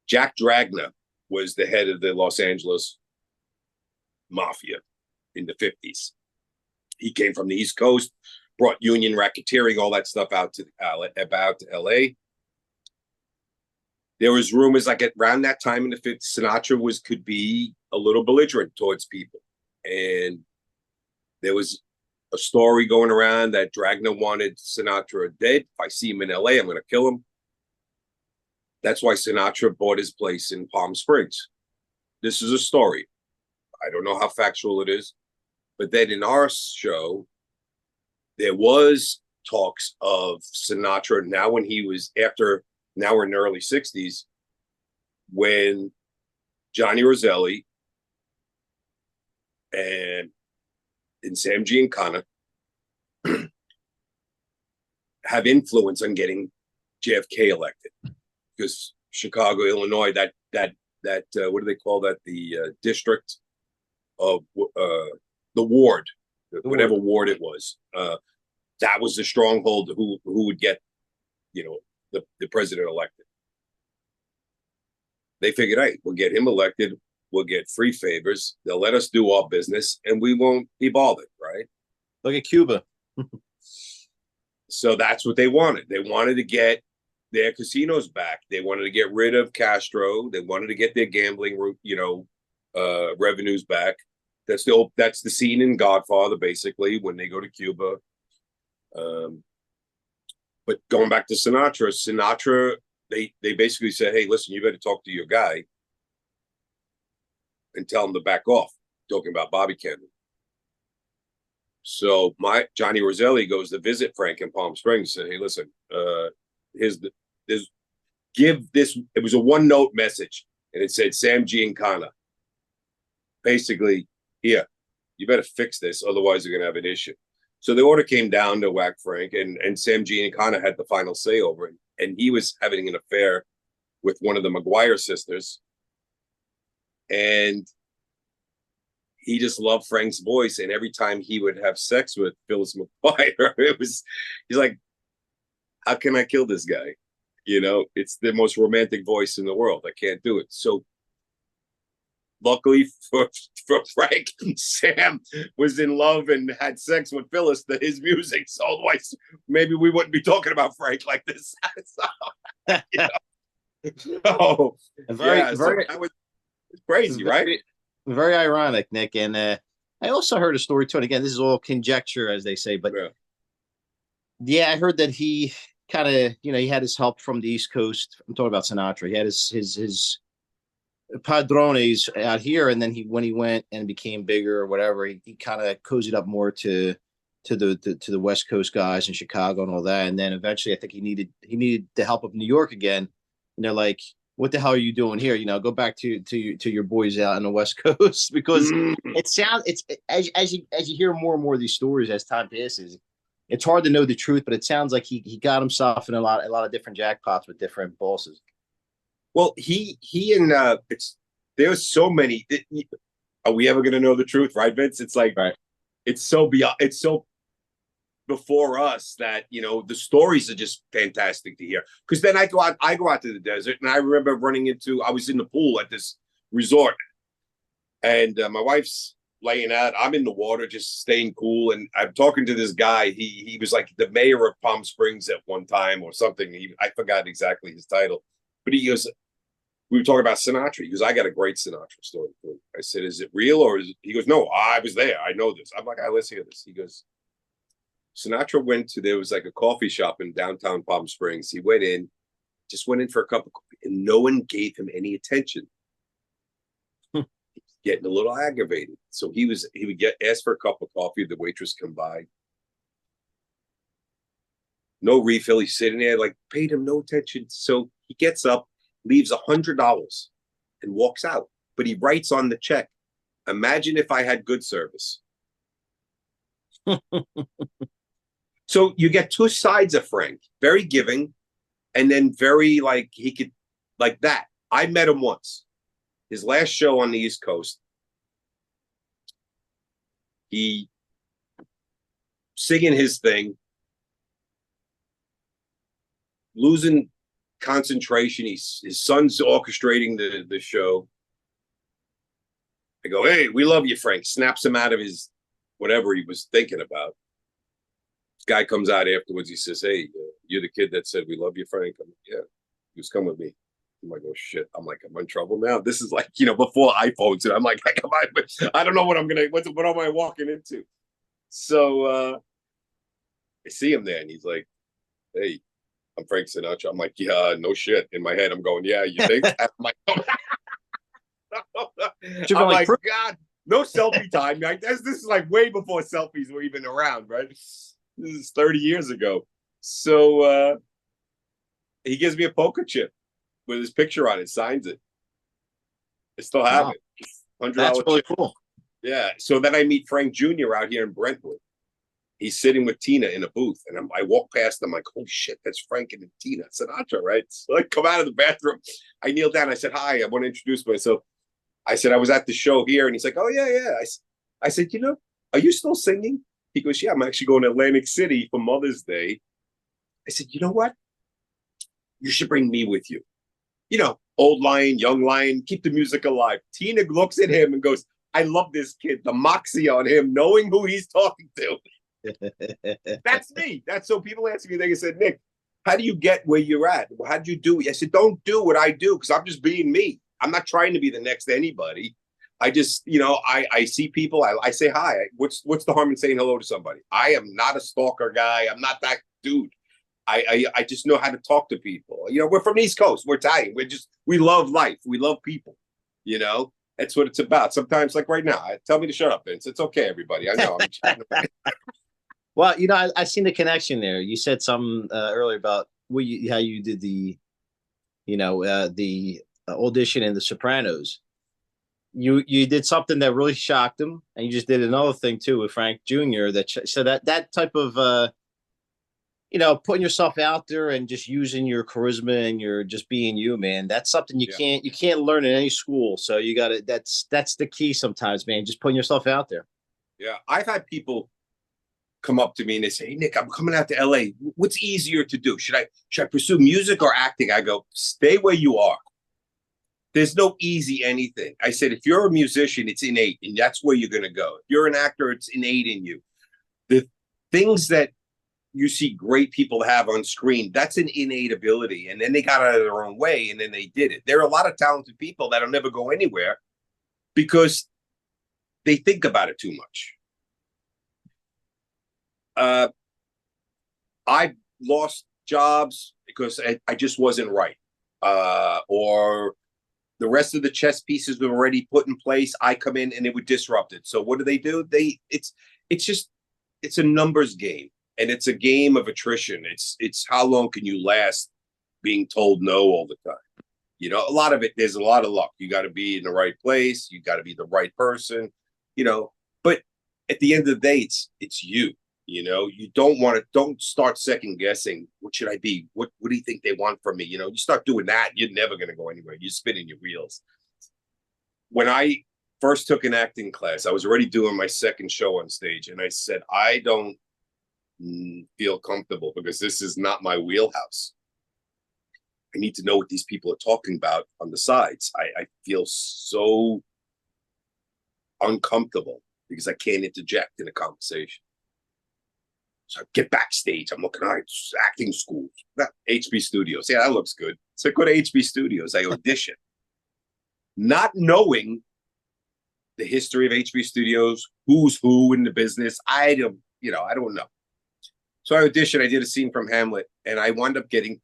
Jack Dragna was the head of the Los Angeles Mafia in the 50s. He came from the East Coast, brought union racketeering, all that stuff out to LA. There was rumors like around that time in the 50s, Sinatra could be a little belligerent towards people. And there was a story going around that Dragna wanted Sinatra dead. If I see him in LA, I'm going to kill him. That's why Sinatra bought his place in Palm Springs. This is a story. I don't know how factual it is. But then in our show, there was talks of Sinatra now when he was now we're in the early 60s, when Johnny Roselli and Sam Giancana have influence on getting JFK elected. Because Chicago, Illinois, that what do they call that? The district of the ward, whatever ward it was. That was the stronghold who would get, the president elected. They figured, hey, we'll get him elected, we'll get free favors, they'll let us do our business, and we won't be bothered, right? Look at Cuba. So that's what they wanted. They wanted to get their casinos back. They wanted to get rid of Castro. They wanted to get their gambling, revenues back. That's the scene in Godfather, basically, when they go to Cuba. But going back to Sinatra, they basically said, hey, listen, you better talk to your guy and tell him to back off, talking about Bobby Kennedy. So Johnny Roselli goes to visit Frank in Palm Springs and say, hey, listen, give this, it was a one-note message, and it said, Sam Giancana. Basically, here, you better fix this, otherwise you're going to have an issue. So the order came down to whack Frank, and Sam Giancana had the final say over it. And he was having an affair with one of the McGuire sisters. And he just loved Frank's voice. And every time he would have sex with Phyllis McGuire, he's like, how can I kill this guy? It's the most romantic voice in the world. I can't do it. So luckily for Frank, Sam was in love and had sex with Phyllis to his music. So otherwise, maybe we wouldn't be talking about Frank like this. So that was crazy, right? Very ironic, Nick. And I also heard a story too. And again, this is all conjecture, as they say. But yeah, I heard that he kind of, he had his help from the East Coast. I'm talking about Sinatra. He had his padrones out here, and then when he went and became bigger or whatever, he kind of cozied up more to the West Coast guys in Chicago and all that. And then eventually, I think he needed the help of New York again. And they're like, "What the hell are you doing here? Go back to your boys out on the West Coast." Because it sounds as you hear more and more of these stories as time passes, it's hard to know the truth, but it sounds like he got himself in a lot of different jackpots with different bosses. Well, he and there's so many. Are we ever going to know the truth, right, Vince? It's like, right. It's so before us that the stories are just fantastic to hear. Because then I go out to the desert, and I remember I was in the pool at this resort, and my wife's laying out. I'm in the water, just staying cool, and I'm talking to this guy. He was like the mayor of Palm Springs at one time or something. I forgot exactly his title, but he goes, we were talking about Sinatra. He goes, I got a great Sinatra story for you. I said, is it real or is it? He goes, no, I was there. I know this. I'm like, let's hear this. He goes, Sinatra there was like a coffee shop in downtown Palm Springs. He just went in for a cup of coffee, and no one gave him any attention. Getting a little aggravated. So he would ask for a cup of coffee. The waitress come by. No refill. He's sitting there, like, paid him no attention. So he gets up, leaves $100 and walks out. But he writes on the check, imagine if I had good service. So you get two sides of Frank, very giving, and then very like he could like that. I met him once. His last show on the East Coast. He singing his thing, losing concentration. His son's orchestrating the show. I go, hey, we love you, Frank. Snaps him out of his whatever he was thinking about. This guy comes out afterwards. He says, hey, you're the kid that said we love you, Frank. I'm like, yeah, he was coming with me. I'm like, oh shit. I'm like, I'm in trouble now. This is like, before iPhones. And I'm like, I don't know what I'm gonna. What am I walking into? So I see him there, and he's like, hey, I'm Frank Sinatra. I'm like, yeah, no shit. In my head, I'm going, yeah, you think? I'm like, I'm like, God, no selfie time. Like, this is like way before selfies were even around, right? This is 30 years ago. So he gives me a poker chip with his picture on it, signs it. I still have it. $100 That's really chip. cool. Yeah. So then I meet Frank Jr. out here in Brentwood. He's sitting with Tina in a booth, and I walk past him like, holy shit, that's Frank and Tina Sinatra, right? So I come out of the bathroom. I kneel down. I said, hi, I want to introduce myself. I said, I was at the show here. And he's like, oh, yeah. I said, are you still singing? He goes, yeah, I'm actually going to Atlantic City for Mother's Day. I said, you know what? You should bring me with you. Old lion, young lion, keep the music alive. Tina looks at him and goes, I love this kid. The moxie on him, knowing who he's talking to. That's me. That's so people ask me, they said, Nick, how do you get where you're at? How do you do it? I said, don't do what I do because I'm just being me. I'm not trying to be the next anybody. I just, I see people. I say hi. What's the harm in saying hello to somebody? I am not a stalker guy. I'm not that dude. I just know how to talk to people. We're from the East Coast. We're Italian. We love life. We love people. That's what it's about. Sometimes, like right now, tell me to shut up, Vince. It's okay, everybody. I know. Well, I seen the connection there. You said something earlier about how you did the audition in The Sopranos. You did something that really shocked him, and you just did another thing too with Frank Jr. So that type of putting yourself out there and just using your charisma and you're just being you, man. That's something you can't learn in any school. So you got to. That's the key sometimes, man. Just putting yourself out there. Yeah, I've had people come up to me and they say, hey, Nick, I'm coming out to LA. What's easier to do? Should I pursue music or acting? I go, stay where you are. There's no easy anything. I said, if you're a musician, it's innate, and that's where you're going to go. If you're an actor, it's innate in you. The things that you see great people have on screen, that's an innate ability. And then they got out of their own way, and then they did it. There are a lot of talented people that'll never go anywhere because they think about it too much. I lost jobs because I just wasn't right. Or the rest of the chess pieces were already put in place. I come in and it would disrupt it. So what do? It's a numbers game, and it's a game of attrition. It's how long can you last being told no all the time? A lot of it, there's a lot of luck. You got to be in the right place. You got to be the right person, but at the end of the day, it's you. You don't start second guessing. What should I be? What do you think they want from me? You start doing that, you're never going to go anywhere. You're spinning your wheels. When I first took an acting class, I was already doing my second show on stage. And I said, I don't feel comfortable because this is not my wheelhouse. I need to know what these people are talking about on the sides. I feel so uncomfortable because I can't interject in a conversation. So I get backstage. I'm looking, all right, acting schools, HB Studios. Yeah, that looks good. So I go to HB Studios. I audition, not knowing the history of HB Studios, who's who in the business. I don't know. So I auditioned. I did a scene from Hamlet, and I wound up getting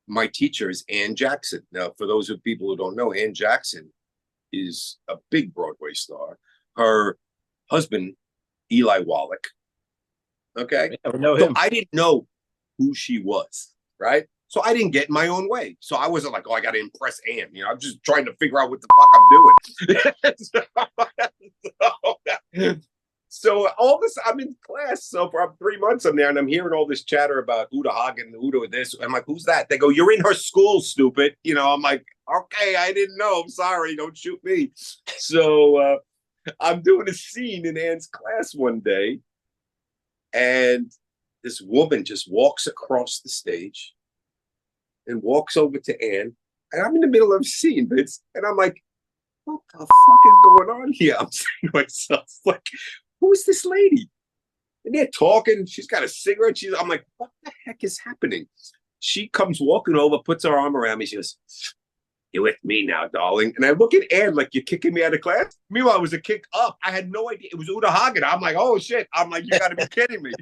my teacher is Ann Jackson. Now, for those people who don't know, Ann Jackson is a big Broadway star. Her husband, Eli Wallach. Okay. I know him. So I didn't know who she was, right? So I didn't get in my own way. So I wasn't like, oh, I got to impress Ann. I'm just trying to figure out what the fuck I'm doing. So all this, I'm in class. So for 3 months I'm there, and I'm hearing all this chatter about Uta Hagen, Uta this. I'm like, who's that? They go, you're in her school, stupid. I'm like, okay, I didn't know. I'm sorry. Don't shoot me. So I'm doing a scene in Ann's class one day. And this woman just walks across the stage and walks over to Ann. And I'm in the middle of a scene, Vince. And I'm like, what the fuck is going on here? I'm saying to myself, like, who is this lady? And they're talking. She's got a cigarette. I'm like, what the heck is happening? She comes walking over, puts her arm around me. She goes, you're with me now, darling. And I look at Ann like, you're kicking me out of class? Meanwhile, it was a kick up. I had no idea. It was Uta Hagen. I'm like, oh, shit. I'm like, you got to be kidding me.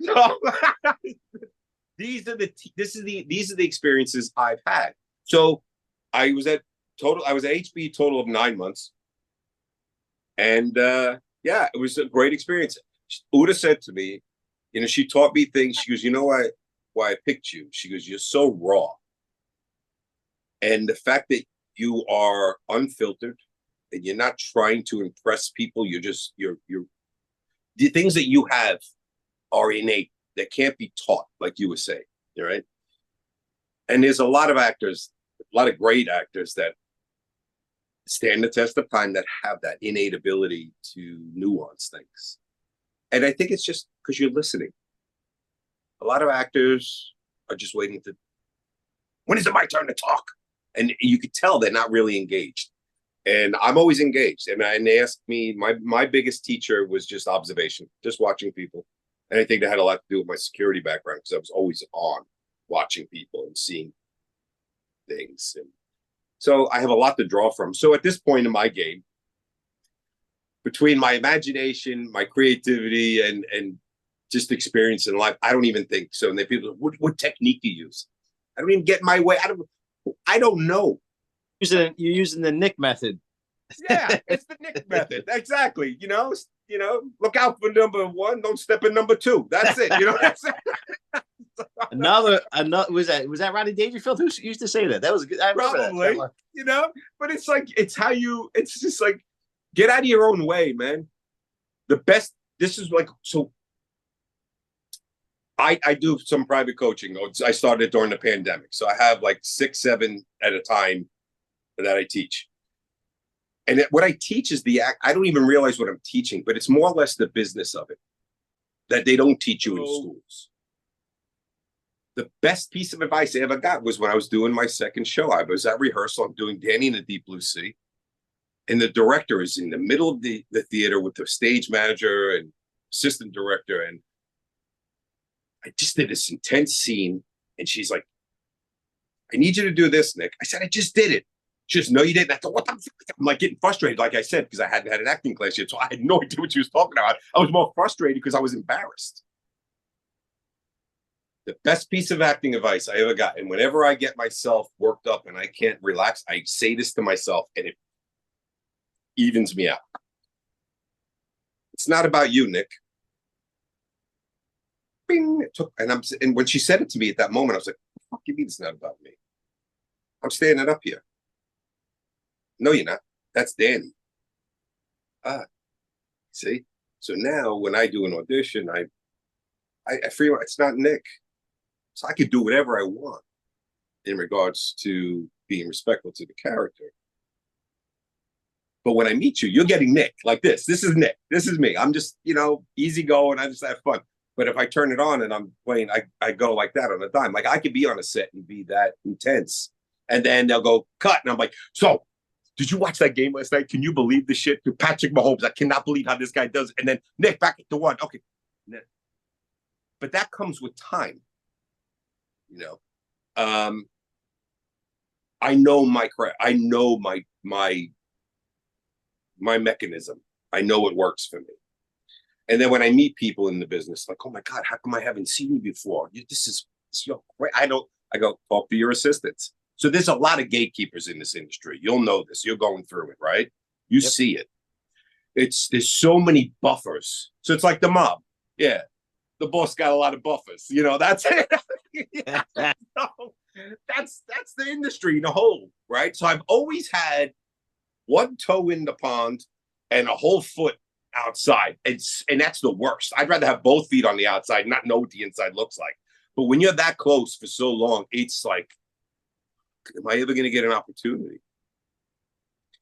So, these are the experiences I've had. So I was at HB total of 9 months. And yeah, it was a great experience. Uta said to me, she taught me things. She goes, you know why I picked you? She goes, you're so raw. And the fact that you are unfiltered and you're not trying to impress people, you're the things that you have are innate, that can't be taught, like you were saying, right? And there's a lot of actors, a lot of great actors that stand the test of time that have that innate ability to nuance things. And I think it's just because you're listening. A lot of actors are just waiting when is it my turn to talk? And you could tell they're not really engaged. And I'm always engaged. And they asked me, my biggest teacher was just observation, just watching people. And I think that had a lot to do with my security background, because I was always on watching people and seeing things. And so I have a lot to draw from. So at this point in my game, between my imagination, my creativity, and just experience in life, I don't even think so. And then people, what technique do you use? I don't even get my way. I don't know. You're using the Nick method. Yeah, it's the Nick method. Exactly. Look out for number one. Don't step in number two. That's it. That's it. another was that Rodney Dangerfield who used to say that? That was good. Probably, but it's just like, get out of your own way, man. This is like, so I do some private coaching. I started during the pandemic. So I have like 6, 7 at a time that I teach. And what I teach is I don't even realize what I'm teaching, but it's more or less the business of it that they don't teach you in schools. The best piece of advice I ever got was when I was doing my second show. I was at rehearsal. I'm doing Danny in the Deep Blue Sea. And the director is in the middle of the theater with the stage manager and assistant director. And I just did this intense scene. And she's like, I need you to do this, Nick. I said, I just did it. She goes, no, you didn't. I thought, what the fuck? I'm like getting frustrated, like I said, because I hadn't had an acting class yet. So I had no idea what she was talking about. I was more frustrated because I was embarrassed. The best piece of acting advice I ever got, and whenever I get myself worked up and I can't relax, I say this to myself and it evens me out. It's not about you, Nick. Bing. And when she said it to me at that moment, I was like, what the fuck you mean it's not about me? I'm standing up here. No, you're not. That's Danny. See? So now when I do an audition, I feel it's not Nick. So I could do whatever I want in regards to being respectful to the character. But when I meet you, you're getting Nick like this. This is Nick. This is me. I'm just, easy going. I just have fun. But if I turn it on and I'm playing, I go like that on a dime. Like I could be on a set and be that intense. And then they'll go cut. And I'm like, so did you watch that game last night? Can you believe the shit? Patrick Mahomes, I cannot believe how this guy does it. And then Nick back to one. Okay. But that comes with time. I know my craft. I know my mechanism. I know it works for me. And then when I meet people in the business, like, oh my God, how come I haven't seen you before? This is great. I go, talk to your assistants. So there's a lot of gatekeepers in this industry. You'll know this. You're going through it, right? You see it. There's so many buffers. So it's like the mob. Yeah. The boss got a lot of buffers. That's it. That's the industry in a whole, right? So I've always had one toe in the pond and a whole foot outside. And that's the worst. I'd rather have both feet on the outside, not know what the inside looks like. But when you're that close for so long, it's like, am I ever going to get an opportunity?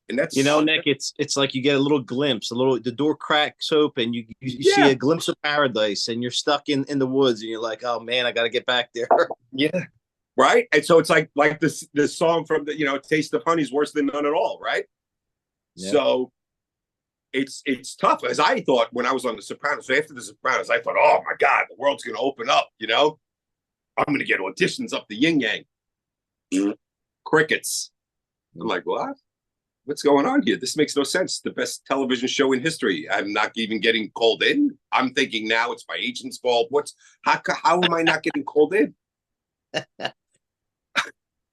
And that's, Nick, it's like you get a little glimpse, the door cracks open, you see a glimpse of paradise, and you're stuck in the woods, and you're like, oh man, I got to get back there. Yeah. right? And so it's like this song from the Taste of Honey is worse than none at all, right? Yeah. So it's tough. As I thought when I was on The Sopranos. So after The Sopranos, I thought, oh my God, the world's gonna open up, I'm gonna get auditions up the yin yang. Crickets. I'm like, what? What's going on here? This makes no sense. The best television show in history. I'm not even getting called in. I'm thinking now it's my agent's fault. How am I not getting called in?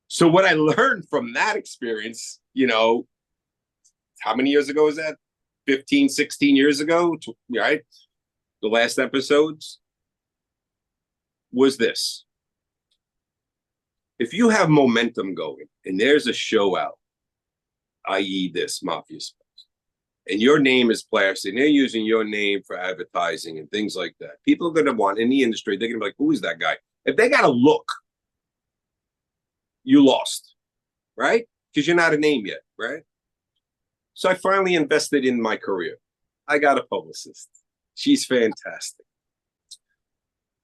So what I learned from that experience, how many years ago is that? 15, 16 years ago, right? The last episodes was this. If you have momentum going and there's a show out, i.e. this Mafia Spies, and your name is plastered, and they're using your name for advertising and things like that, people are going to want, in the industry, they're going to be like, who is that guy? If they got to look, you lost, right? Because you're not a name yet, right? So I finally invested in my career. I got a publicist. She's fantastic.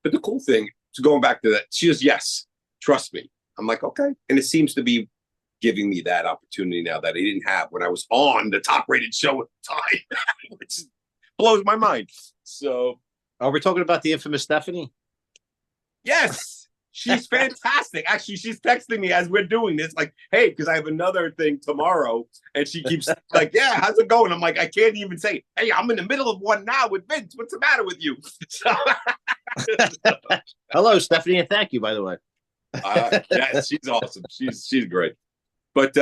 But the cool thing, so going back to that, she goes, yes, trust me. I'm like, okay. And it seems to be giving me that opportunity now that I didn't have when I was on the top-rated show at the time, which blows my mind. So, are we talking about the infamous Stephanie? Yes. She's fantastic. Actually, she's texting me as we're doing this, like, hey, because I have another thing tomorrow. And she keeps like, yeah, how's it going? I'm like, I can't even say, hey, I'm in the middle of one now with Vince. What's the matter with you? So, hello, Stephanie, and thank you, by the way. Yeah, she's awesome. She's great. But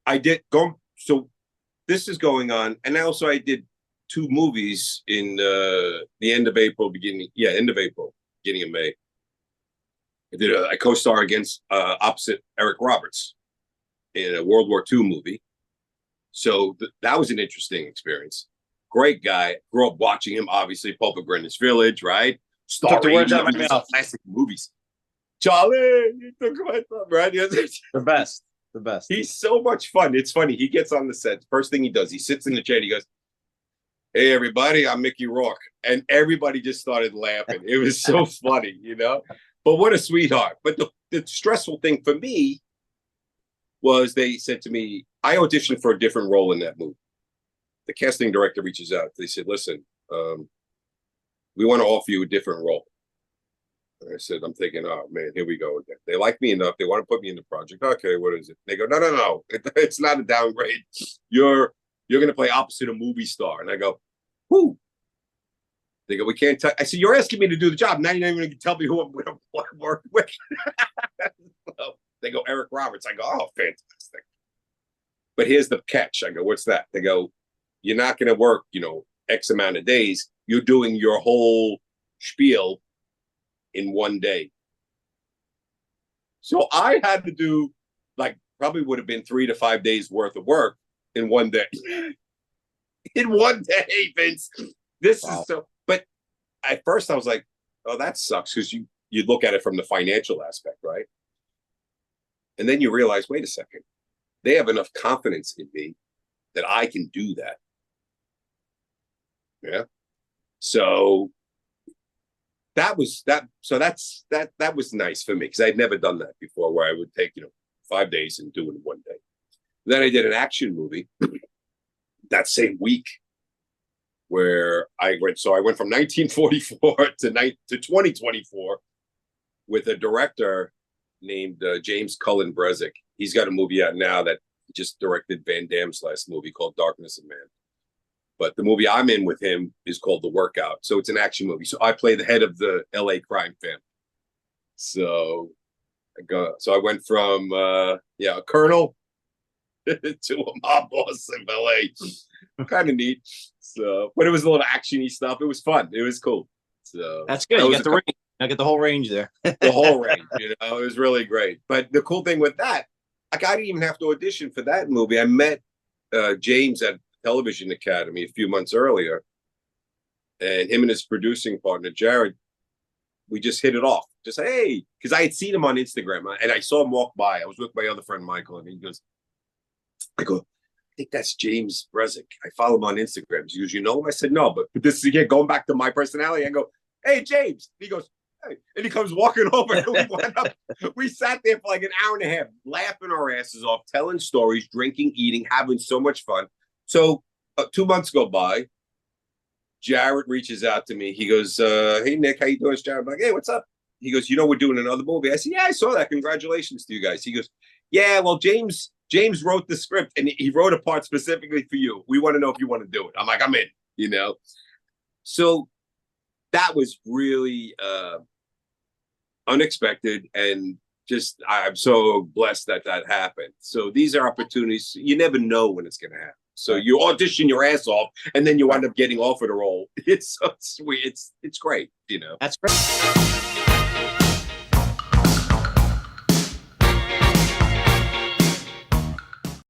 I did go. So this is going on. And also I did 2 movies in the end of April, beginning of May. I co-star against opposite Eric Roberts in a World War II movie. So that was an interesting experience. Great guy. Grew up watching him, obviously, Pulp of Greenwich Village, right? Took the words out of my mouth. Classic movies. Charlie, you took my thumb, right? The best. The best. He's so much fun. It's funny. He gets on the set. First thing he does, he sits in the chair and he goes, hey, everybody, I'm Mickey Rourke. And everybody just started laughing. It was so funny, But what a sweetheart. But the stressful thing for me was they said to me, I auditioned for a different role in that movie. The casting director reaches out. They said, listen, we want to offer you a different role. And I said, I'm thinking, oh, man, here we go again. They like me enough. They want to put me in the project. Okay, what is it? They go, no. It's not a downgrade. You're going to play opposite a movie star. And I go, who? They go, we can't tell. I said, you're asking me to do the job. Now you're not even going to tell me who I'm going to work with. So they go, Eric Roberts. I go, oh, fantastic. But here's the catch. I go, what's that? They go, you're not going to work, X amount of days. You're doing your whole spiel in one day. So I had to do probably would have been 3 to 5 days worth of work in one day. In one day, Vince. This is so. But at first, I was like, "Oh, that sucks," because you look at it from the financial aspect, right? And then you realize, wait a second, they have enough confidence in me that I can do that. Yeah. So that was that. So that was nice for me because I'd never done that before, where I would take 5 days and do it in one day. Then I did an action movie that same week where I went from 1944 to 2024 with a director named James Cullen Brezick. He's got a movie out now that just directed Van Damme's last movie called Darkness of Man. But the movie I'm in with him is called The Workout. So it's an action movie. So I play the head of the LA crime family. So I went from a colonel to a mob boss in LA. Kind of neat. So, but it was a little actiony stuff. It was fun. It was cool. So that's good. You got the range. I get the whole range there. The whole range. It was really great. But the cool thing with that, I didn't even have to audition for that movie. I met James at Television Academy a few months earlier, and him and his producing partner Jared, we just hit it off. Just hey, because I had seen him on Instagram and I saw him walk by. I was with my other friend Michael, and he goes, I think that's James Brezick. I follow him on Instagram. He goes, you know him? I said, no, but this is again going back to my personality. I go, hey, James. He goes, And he comes walking over. And we sat there for like an hour and a half, laughing our asses off, telling stories, drinking, eating, having so much fun. So 2 months go by. Jared reaches out to me. He goes, hey, Nick, how you doing? It's Jared. I'm like, hey, what's up? He goes, you know, we're doing another movie. I said, yeah, I saw that. Congratulations to you guys. He goes, yeah, well, James wrote the script and he wrote a part specifically for you. We want to know if you want to do it. I'm like, I'm in, you know? So that was really unexpected, and just I'm so blessed that happened. So these are opportunities. You never know when it's going to happen. So you audition your ass off, and then you wind up getting offered a role. It's so sweet. It's great, you know. That's great.